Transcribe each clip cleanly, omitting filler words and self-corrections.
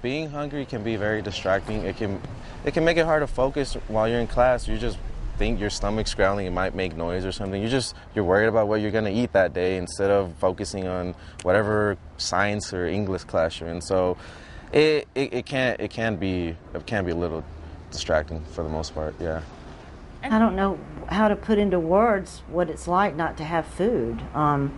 being hungry can be very distracting. It can make it hard to focus while you're in class. You just think your stomach's growling, it might make noise or something. You're worried about what you're gonna eat that day instead of focusing on whatever science or English class you're in. So it can be a little distracting for the most part. Yeah. I don't know how to put into words what it's like not to have food, and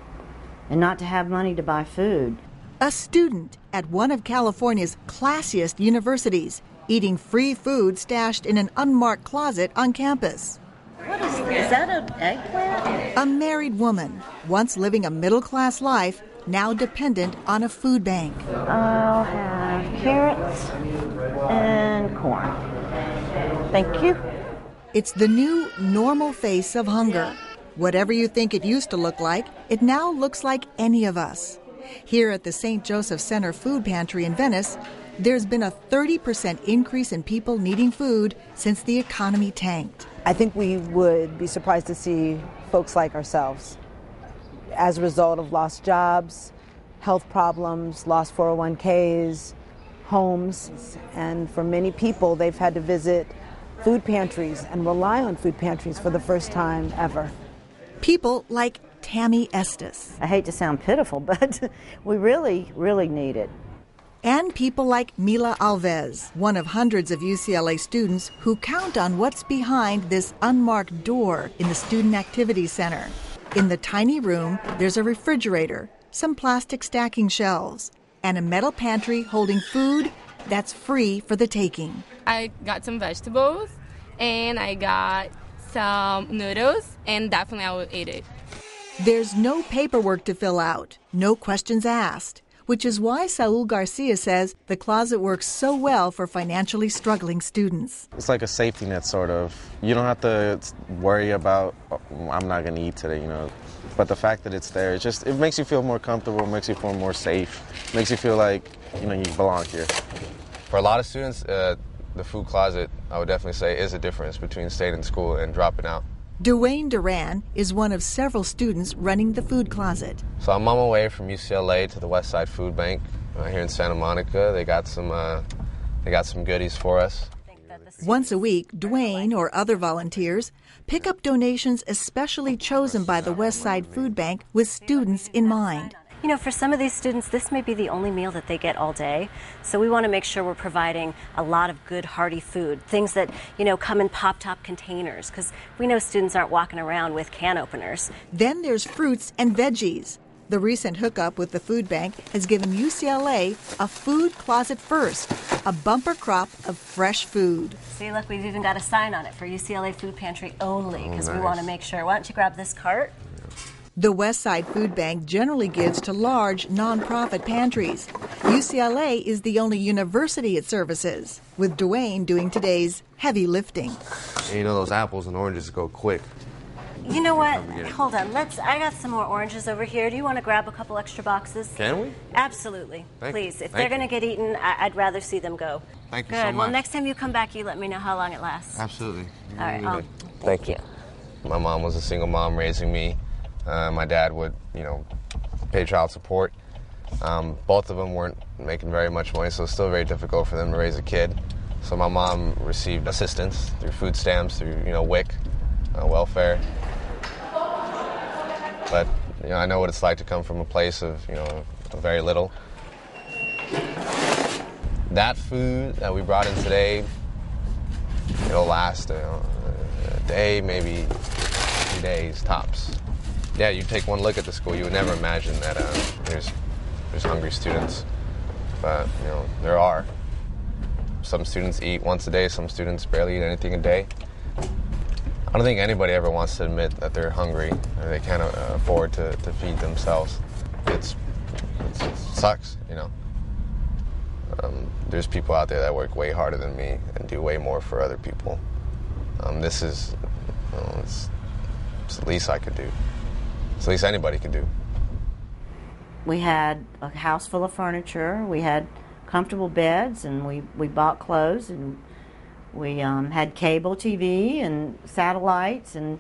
not to have money to buy food. A student at one of California's classiest universities, eating free food stashed in an unmarked closet on campus. What is that, an eggplant? A married woman, once living a middle-class life, now dependent on a food bank. I'll have carrots and corn. Thank you. It's the new normal face of hunger. Whatever you think it used to look like, it now looks like any of us. Here at the St. Joseph Center Food Pantry in Venice, there's been a 30% increase in people needing food since the economy tanked. I think we would be surprised to see folks like ourselves as a result of lost jobs, health problems, lost 401ks, homes, and for many people, they've had to visit food pantries and rely on food pantries for the first time ever. People like Tammy Estes. I hate to sound pitiful, but we really, really need it. And people like Mila Alves, one of hundreds of UCLA students who count on what's behind this unmarked door in the Student Activity Center. In the tiny room, there's a refrigerator, some plastic stacking shelves, and a metal pantry holding food that's free for the taking. I got some vegetables, and I got some noodles, and definitely I will eat it. There's no paperwork to fill out, no questions asked, which is why Saul Garcia says the closet works so well for financially struggling students. It's like a safety net, sort of. You don't have to worry about, oh, I'm not going to eat today, you know. But the fact that it's there, it makes you feel more comfortable, makes you feel more safe, makes you feel like, you know, you belong here. For a lot of students, the food closet, I would definitely say, is a difference between staying in school and dropping out. Dwayne Duran is one of several students running the food closet. So I'm on my way from UCLA to the Westside Food Bank here in Santa Monica. They got some goodies for us. Once a week, Dwayne or other volunteers pick up donations especially chosen by the Westside Food Bank with students in mind. You know, for some of these students, this may be the only meal that they get all day. So we want to make sure we're providing a lot of good, hearty food, things that, you know, come in pop-top containers, because we know students aren't walking around with can openers. Then there's fruits and veggies. The recent hookup with the food bank has given UCLA a food closet first, a bumper crop of fresh food. See, look, we've even got a sign on it for UCLA Food Pantry only, because nice. we want to make sure. Why don't you grab this cart? The Westside Food Bank generally gives to large nonprofit pantries. UCLA is the only university it services, with Dwayne doing today's heavy lifting. You know, those apples and oranges go quick. You know what? Hold on. I got some more oranges over here. Do you want to grab a couple extra boxes? Can we? Absolutely. Please. If they're going to get eaten, I'd rather see them go. Thank you Good. so much. Well, next time you come back, you let me know how long it lasts. Absolutely. All right. Thank you. My mom was a single mom raising me. My dad would, you know, pay child support. Both of them weren't making very much money, so it's still very difficult for them to raise a kid. So my mom received assistance through food stamps, through, you know, WIC, welfare. But, you know, I know what it's like to come from a place of, you know, very little. That food that we brought in today, it'll last, you know, a day, maybe 2 days tops. Yeah, you take one look at the school, you would never imagine that there's hungry students. But, you know, there are. Some students eat once a day, some students barely eat anything a day. I don't think anybody ever wants to admit that they're hungry or they can't afford to feed themselves. It sucks, you know. There's people out there that work way harder than me and do way more for other people. This is, you know, it's the least I could do. It's the least anybody could do. We had a house full of furniture. We had comfortable beds, and we bought clothes, and we had cable TV and satellites and,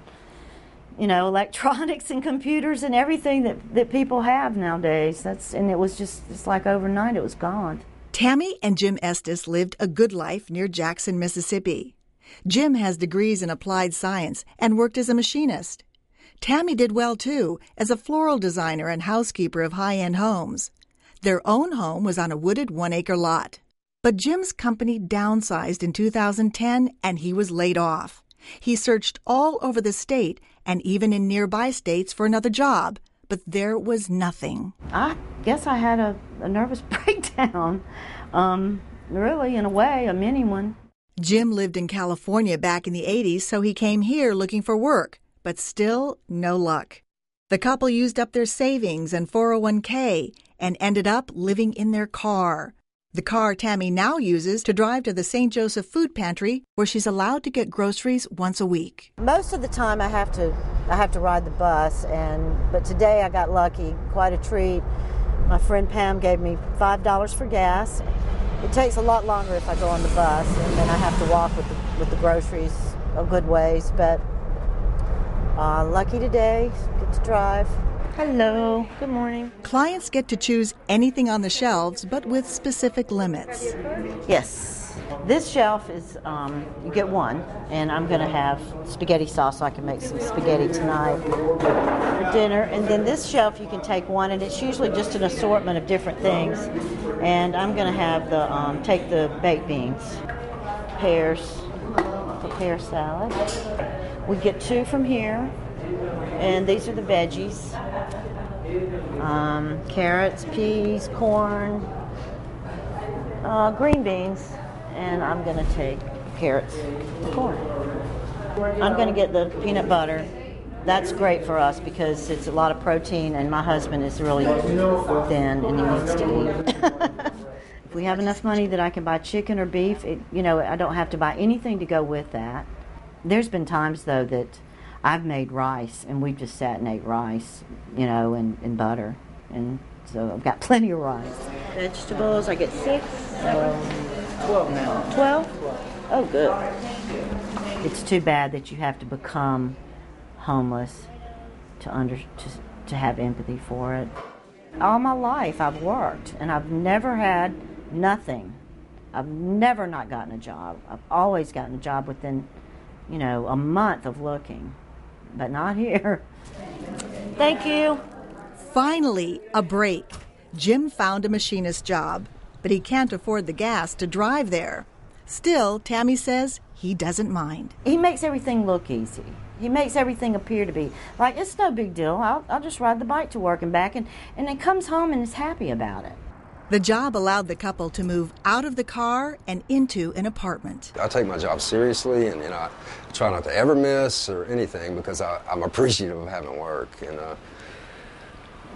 you know, electronics and computers and everything that people have nowadays. And it was just, it's like overnight it was gone. Tammy and Jim Estes lived a good life near Jackson, Mississippi. Jim has degrees in applied science and worked as a machinist. Tammy did well, too, as a floral designer and housekeeper of high-end homes. Their own home was on a wooded 1-acre lot. But Jim's company downsized in 2010, and he was laid off. He searched all over the state and even in nearby states for another job, but there was nothing. I guess I had a nervous breakdown. Really, in a way, a mini one. Jim lived in California back in the 80s, so he came here looking for work, but still no luck. The couple used up their savings and 401k and ended up living in their car. The car Tammy now uses to drive to the St. Joseph Food Pantry, where she's allowed to get groceries once a week. Most of the time I have to ride the bus, but today I got lucky, quite a treat. My friend Pam gave me $5 for gas. It takes a lot longer if I go on the bus, and then I have to walk with the groceries a good ways, but lucky today, get to drive. Hello, good morning. Clients get to choose anything on the shelves, but with specific limits. Yes, this shelf is, you get one, and I'm going to have spaghetti sauce so I can make some spaghetti tonight for dinner. And then this shelf you can take one, and it's usually just an assortment of different things. And I'm going to have take the baked beans, pears, for pear salad. We get 2 from here, and these are the veggies. Carrots, peas, corn, green beans, and I'm going to take carrots and corn. I'm going to get the peanut butter. That's great for us because it's a lot of protein, and my husband is really thin and he needs to eat. If we have enough money that I can buy chicken or beef, I don't have to buy anything to go with that. There's been times, though, that I've made rice, and we've just sat and ate rice, and butter. And so I've got plenty of rice. Vegetables, I get 6. 12 now. 12? Oh, good. It's too bad that you have to become homeless to have empathy for it. All my life I've worked, and I've never had nothing. I've never not gotten a job. I've always gotten a job within, a month of looking. But not here. Thank you. Finally, a break. Jim found a machinist job, but he can't afford the gas to drive there. Still, Tammy says he doesn't mind. He makes everything look easy. He makes everything appear to be like it's no big deal. I'll just ride the bike to work and back, and then comes home and is happy about it. The job allowed the couple to move out of the car and into an apartment. I take my job seriously, and I try not to ever miss or anything because I'm appreciative of having work, and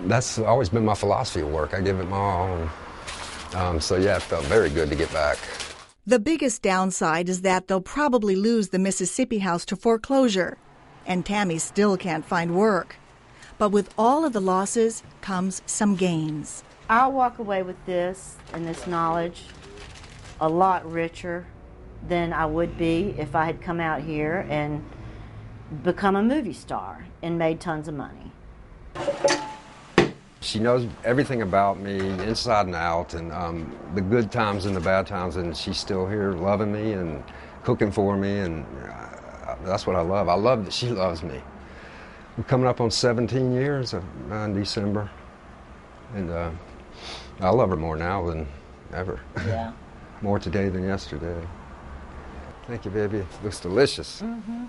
that's always been my philosophy of work. I give it my all. So yeah, it felt very good to get back. The biggest downside is that they'll probably lose the Mississippi house to foreclosure, and Tammy still can't find work. But with all of the losses comes some gains. I'll walk away with this and this knowledge a lot richer than I would be if I had come out here and become a movie star and made tons of money. She knows everything about me, inside and out, and the good times and the bad times, and she's still here loving me and cooking for me, and that's what I love. I love that she loves me. We're coming up on 17 years in December, and I love her more now than ever. Yeah. More today than yesterday. Thank you, baby. It looks delicious. Mm-hmm.